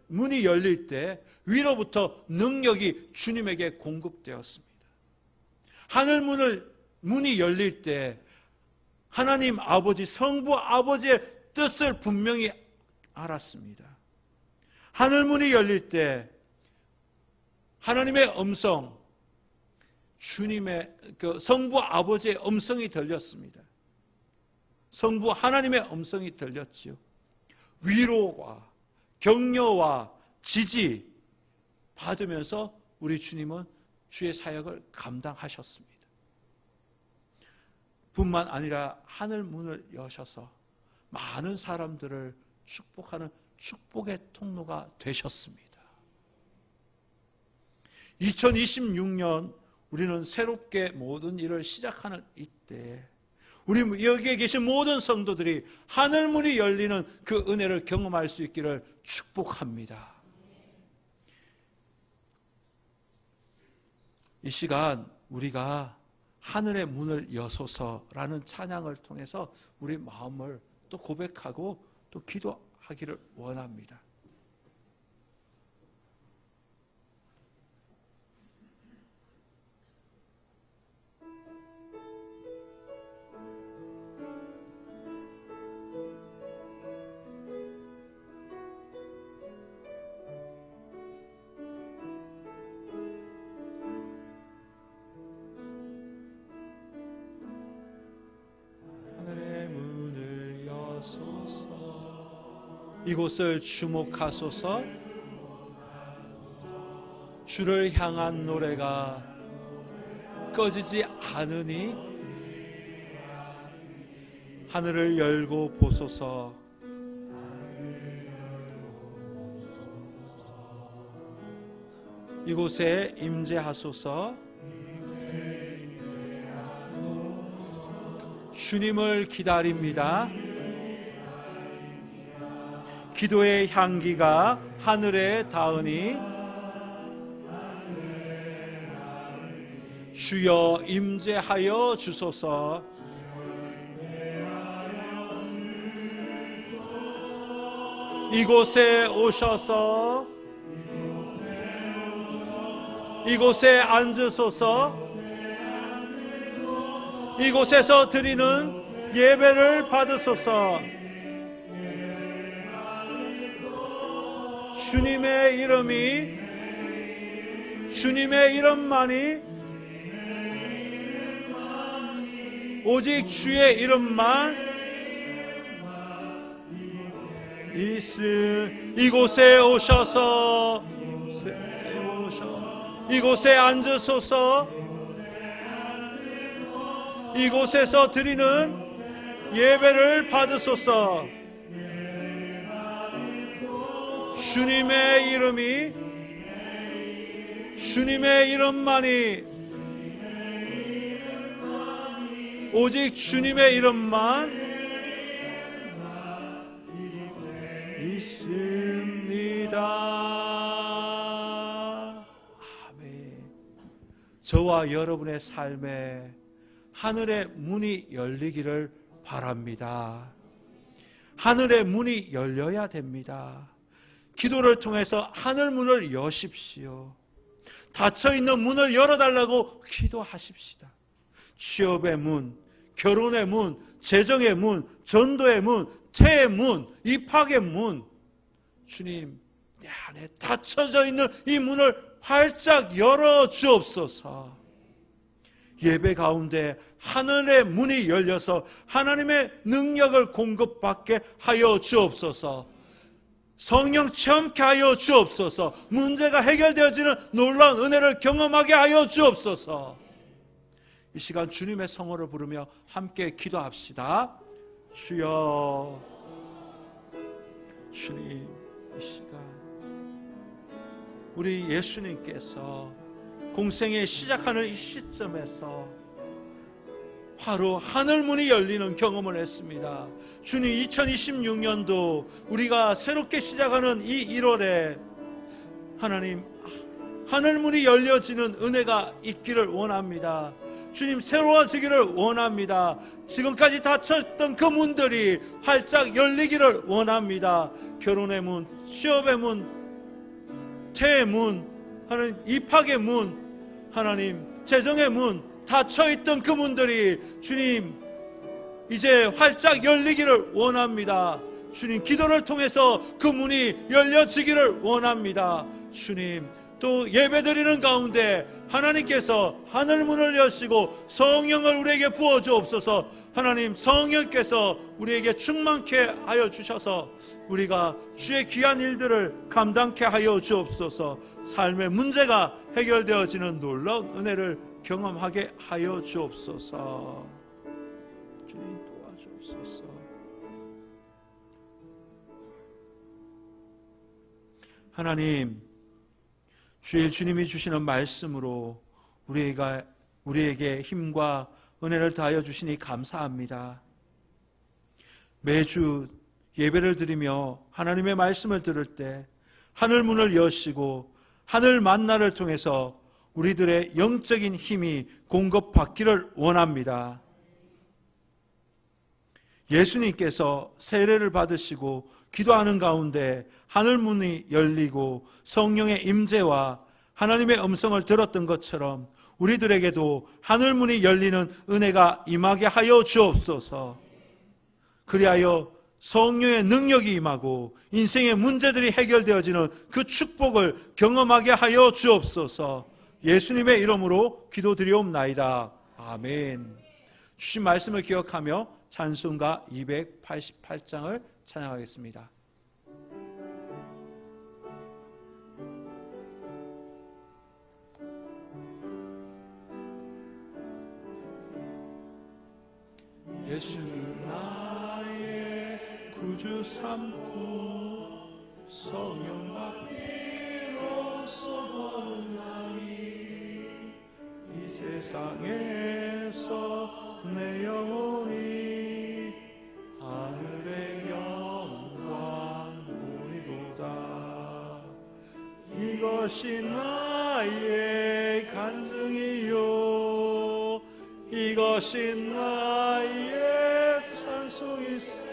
[SPEAKER 1] 문이 열릴 때 위로부터 능력이 주님에게 공급되었습니다. 하늘 문이 열릴 때 하나님 아버지, 성부 아버지의 뜻을 분명히 알았습니다. 하늘 문이 열릴 때 하나님의 음성, 주님의 성부 아버지의 음성이 들렸습니다. 성부 하나님의 음성이 들렸지요. 위로와 격려와 지지 받으면서 우리 주님은 주의 사역을 감당하셨습니다. 뿐만 아니라 하늘 문을 여셔서 많은 사람들을 축복하는 축복의 통로가 되셨습니다. 2026년 우리는 새롭게 모든 일을 시작하는 이때 우리 여기에 계신 모든 성도들이 하늘문이 열리는 그 은혜를 경험할 수 있기를 축복합니다. 이 시간 우리가 하늘의 문을 여소서라는 찬양을 통해서 우리 마음을 또 고백하고 또 기도하기를 원합니다. 이곳을 주목하소서. 주를 향한 노래가 꺼지지 않으니 하늘을 열고 보소서. 이곳에 임재하소서. 주님을 기다립니다. 기도의 향기가 하늘에 닿으니 주여 임재하여 주소서. 이곳에 오셔서 이곳에 앉으소서. 이곳에서 드리는 예배를 받으소서. 주님의 이름이, 주님의 이름만이, 오직 주의 이름만 이곳에 오셔서 이곳에 앉으소서. 이곳에서 드리는 예배를 받으소서. 주님의 이름이, 주님의 이름만이, 오직 주님의 이름만 있습니다. 아멘. 저와 여러분의 삶에 하늘의 문이 열리기를 바랍니다. 하늘의 문이 열려야 됩니다. 기도를 통해서 하늘 문을 여십시오. 닫혀있는 문을 열어달라고 기도하십시다. 취업의 문, 결혼의 문, 재정의 문, 전도의 문, 태의 문, 입학의 문, 주님, 내 안에 닫혀져 있는 이 문을 활짝 열어 주옵소서. 예배 가운데 하늘의 문이 열려서 하나님의 능력을 공급받게 하여 주옵소서. 성령 체험케 하여 주옵소서. 문제가 해결되어지는 놀라운 은혜를 경험하게 하여 주옵소서. 이 시간 주님의 성호를 부르며 함께 기도합시다. 주여, 주님, 이 시간 우리 예수님께서 공생에 시작하는 이 시점에서 바로 하늘문이 열리는 경험을 했습니다. 주님, 2026년도 우리가 새롭게 시작하는 이 1월에 하나님, 하늘문이 열려지는 은혜가 있기를 원합니다. 주님, 새로워지기를 원합니다. 지금까지 닫혔던 그 문들이 활짝 열리기를 원합니다. 결혼의 문, 취업의 문, 퇴의 문, 하나님, 입학의 문, 하나님, 재정의 문, 닫혀있던 그 문들이 주님 이제 활짝 열리기를 원합니다. 주님, 기도를 통해서 그 문이 열려지기를 원합니다. 주님, 또 예배드리는 가운데 하나님께서 하늘문을 여시고 성령을 우리에게 부어주옵소서. 하나님, 성령께서 우리에게 충만케 하여 주셔서 우리가 주의 귀한 일들을 감당케 하여 주옵소서. 삶의 문제가 해결되어지는 놀라운 은혜를 경험하게 하여 주옵소서. 주님, 도와주옵소서. 하나님, 주일 주님이 주시는 말씀으로 우리에게 힘과 은혜를 더하여 주시니 감사합니다. 매주 예배를 드리며 하나님의 말씀을 들을 때 하늘 문을 여시고 하늘 만나를 통해서 우리들의 영적인 힘이 공급받기를 원합니다. 예수님께서 세례를 받으시고 기도하는 가운데 하늘 문이 열리고 성령의 임재와 하나님의 음성을 들었던 것처럼 우리들에게도 하늘 문이 열리는 은혜가 임하게 하여 주옵소서. 그리하여 성령의 능력이 임하고 인생의 문제들이 해결되어지는 그 축복을 경험하게 하여 주옵소서. 예수님의 이름으로 기도드리옵나이다. 아멘. 주신 말씀을 기억하며 찬송가 288장을 찬양하겠습니다. 예수는 나의 구주 삼고 성령과 피로써 거듭나니 이 세상에서 내 영혼이 하늘의 영광 보리도다. 이것이 나의 간증이요 이것이 나의 찬송일세.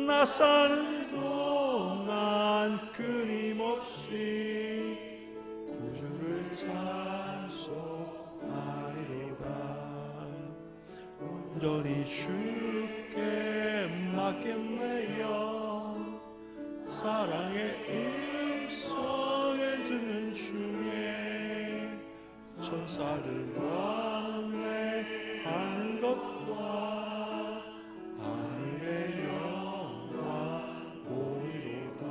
[SPEAKER 1] 나 사는 동안 끊임없이 구주를 찬송하리로다. 온전히 주께 맡겼네요. 사랑의 음성을 듣는 중에 천사들과 하는 것과 하늘의 영광 보이로다.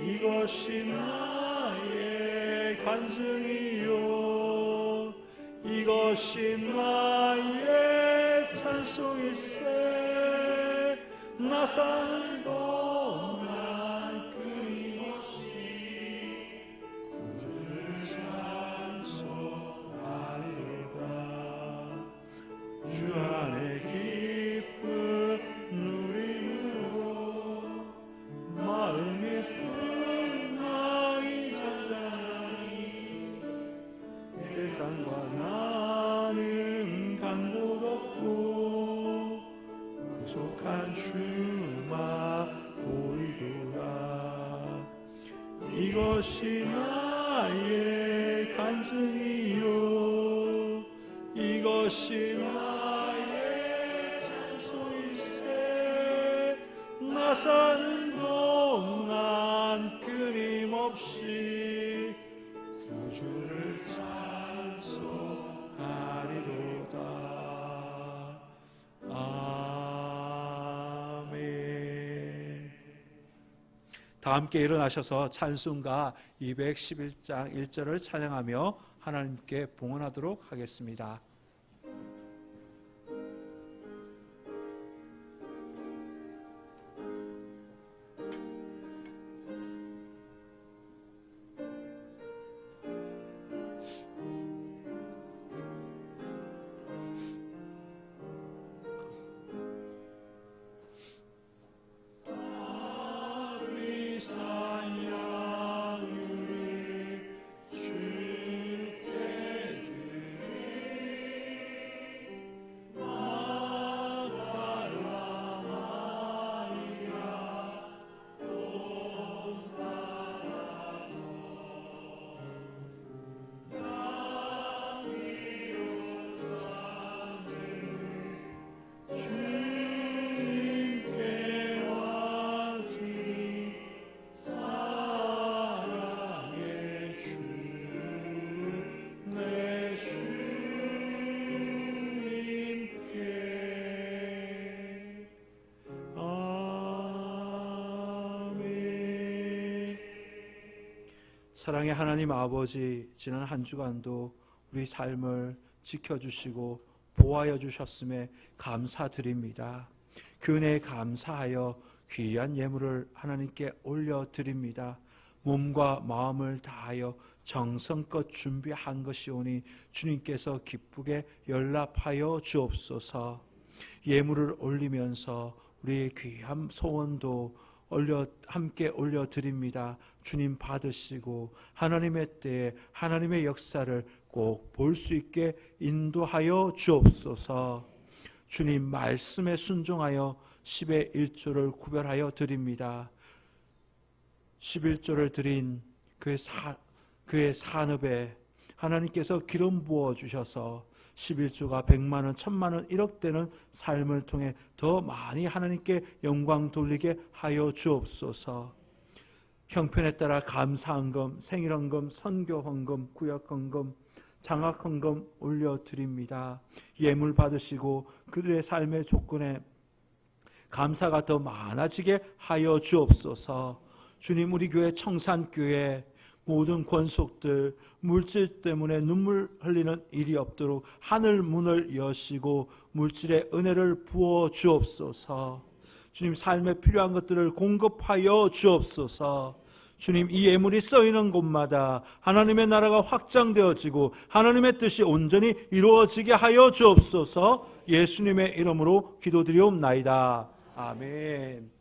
[SPEAKER 1] 이것이 나의 간증이요 이것이 나의 찬송일세. 나 사는 동안 끊임없이 구주를 찬송하리로다. 주 안에 기쁨 누림으로 마음이 풍랑이 잔잔하니 세상과 나는 간곳 없고 구속한 주마 보이도다. 이것이 나의 간증이요 이것이 나의 찬송일세. 나 사는 동안 끊임없이 구주를 찬송하리로다. 아멘. 다 함께 일어나셔서 찬송가 211장 1절을 찬양하며 하나님께 봉헌하도록 하겠습니다. 사랑의 하나님 아버지, 지난 한 주간도 우리 삶을 지켜주시고 보호하여 주셨음에 감사드립니다. 그 은혜에 감사하여 귀한 예물을 하나님께 올려드립니다. 몸과 마음을 다하여 정성껏 준비한 것이오니 주님께서 기쁘게 연락하여 주옵소서. 예물을 올리면서 우리의 귀한 소원도 함께 올려드립니다. 주님 받으시고 하나님의 때에 하나님의 역사를 꼭 볼 수 있게 인도하여 주옵소서. 주님 말씀에 순종하여 10의 1조를 구별하여 드립니다. 11조를 드린 그의 산업에 하나님께서 기름 부어주셔서 11조가 100만원, 1000만원, 1억 되는 삶을 통해 더 많이 하나님께 영광 돌리게 하여 주옵소서. 형편에 따라 감사헌금, 생일헌금, 선교헌금, 구역헌금, 장학헌금 올려드립니다. 예물 받으시고 그들의 삶의 조건에 감사가 더 많아지게 하여 주옵소서. 주님, 우리 교회 청산교회 모든 권속들 물질 때문에 눈물 흘리는 일이 없도록 하늘 문을 여시고 물질의 은혜를 부어 주옵소서. 주님, 삶에 필요한 것들을 공급하여 주옵소서. 주님, 이 예물이 써있는 곳마다 하나님의 나라가 확장되어지고 하나님의 뜻이 온전히 이루어지게 하여 주옵소서. 예수님의 이름으로 기도드리옵나이다. 아멘.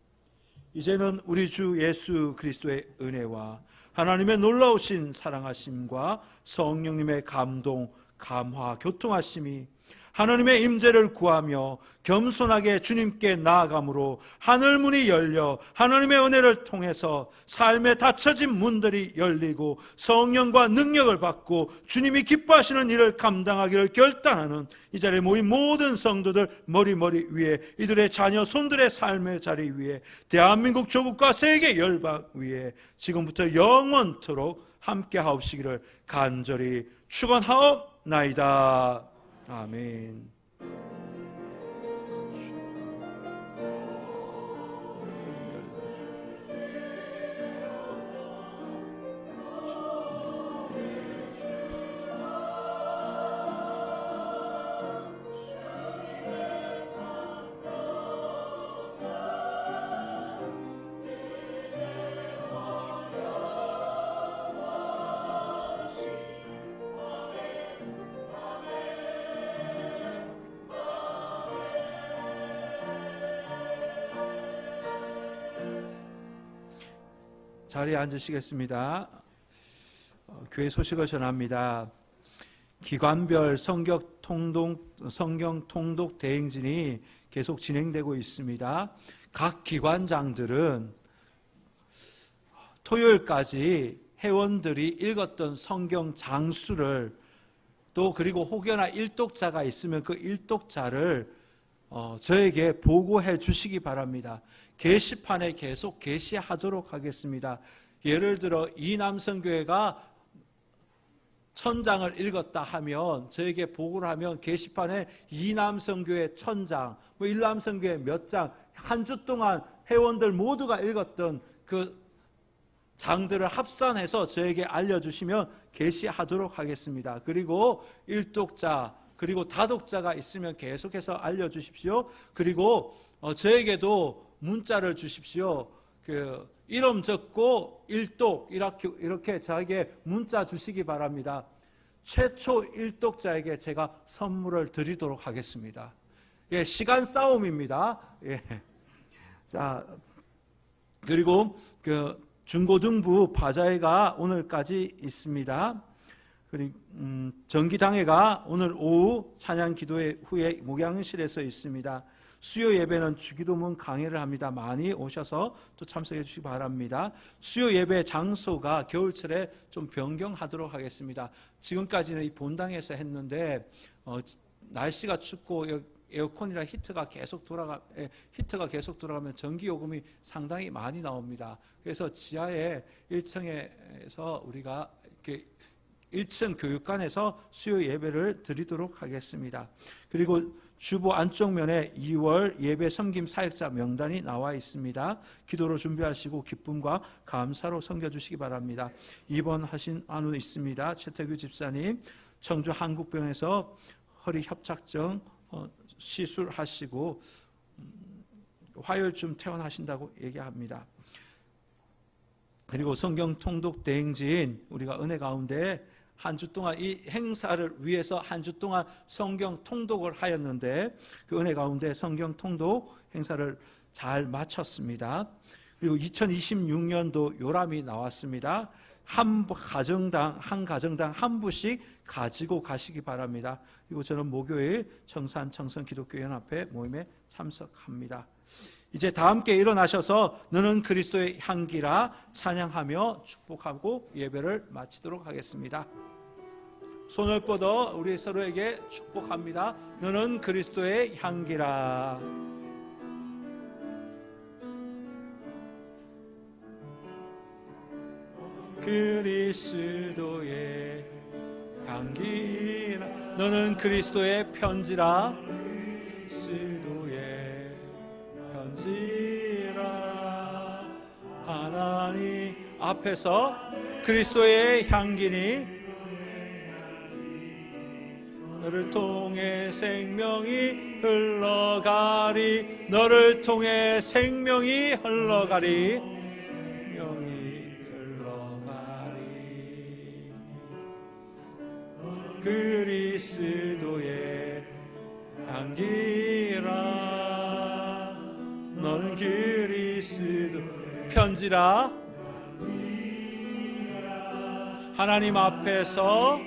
[SPEAKER 1] 이제는 우리 주 예수 그리스도의 은혜와 하나님의 놀라우신 사랑하심과 성령님의 감동, 감화, 교통하심이 하나님의 임재를 구하며 겸손하게 주님께 나아감으로 하늘문이 열려 하나님의 은혜를 통해서 삶에 닫혀진 문들이 열리고 성령과 능력을 받고 주님이 기뻐하시는 일을 감당하기를 결단하는 이 자리에 모인 모든 성도들 머리 위에 이들의 자녀 손들의 삶의 자리 위에 대한민국 조국과 세계 열방 위에 지금부터 영원토록 함께 하옵시기를 간절히 축원하옵나이다. 아멘. 자리에 앉으시겠습니다. 교회 소식을 전합니다. 기관별 성경 통독 대행진이 계속 진행되고 있습니다. 각 기관장들은 토요일까지 회원들이 읽었던 성경 장수를 또 그리고 혹여나 일독자가 있으면 그 일독자를 저에게 보고해 주시기 바랍니다. 게시판에 계속 게시하도록 하겠습니다. 예를 들어 이남성교회가 천장을 읽었다 하면 저에게 보고를 하면 게시판에 이남성교회 천장, 일남성교회 몇 장, 한 주 동안 회원들 모두가 읽었던 그 장들을 합산해서 저에게 알려주시면 게시하도록 하겠습니다. 그리고 일독자 그리고 다독자가 있으면 계속해서 알려주십시오. 그리고 저에게도 문자를 주십시오. 이름 적고 일독 이렇게 저에게 문자 주시기 바랍니다. 최초 일독자에게 제가 선물을 드리도록 하겠습니다. 예, 시간 싸움입니다. 예. 자, 그리고 중고등부 바자회가 오늘까지 있습니다. 그리고 정기당회가 오늘 오후 찬양 기도회 후에 목양실에서 있습니다. 수요 예배는 주기도문 강해를 합니다. 많이 오셔서 또 참석해 주시기 바랍니다. 수요 예배 장소가 겨울철에 좀 변경하도록 하겠습니다. 지금까지는 이 본당에서 했는데 날씨가 춥고 에어컨이랑 히트가 계속 돌아가면 전기 요금이 상당히 많이 나옵니다. 그래서 지하에 1층에서 우리가 이렇게 1층 교육관에서 수요 예배를 드리도록 하겠습니다. 그리고 주보 안쪽 면에 2월 예배 섬김 사역자 명단이 나와 있습니다. 기도로 준비하시고 기쁨과 감사로 섬겨주시기 바랍니다. 입원하신 안우 있습니다. 최태규 집사님 청주 한국병원에서 허리 협착증 시술하시고 화요일쯤 퇴원하신다고 얘기합니다. 그리고 성경 통독 대행진 우리가 은혜 가운데 한 주 동안 이 행사를 위해서 한 주 동안 성경 통독을 하였는데 그 은혜 가운데 성경 통독 행사를 잘 마쳤습니다. 그리고 2026년도 요람이 나왔습니다. 한 가정당 한 부씩 가지고 가시기 바랍니다. 그리고 저는 목요일 청산 청선 기독교연합회 모임에 참석합니다. 이제 다 함께 일어나셔서 너는 그리스도의 향기라 찬양하며 축복하고 예배를 마치도록 하겠습니다. 손을 뻗어 우리 서로에게 축복합니다. 너는 그리스도의 향기라. 그리스도의 향기라. 너는 그리스도의 편지라. 그리스도의 편지라. 하나님 앞에서 그리스도의 향기니 너를 통해 생명이 흘러가리. 너를 통해 생명이 흘러가리. 생명이 흘러가리. 그리스도의 향기라. 너는 그리스도 편지라. 하나님 앞에서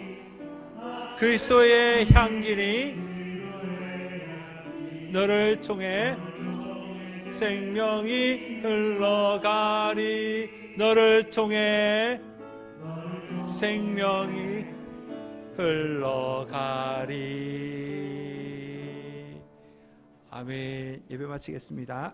[SPEAKER 1] 그리스도의 향기니 너를 통해 생명이 흘러가리. 너를 통해 생명이 흘러가리. 아멘. 예배 마치겠습니다.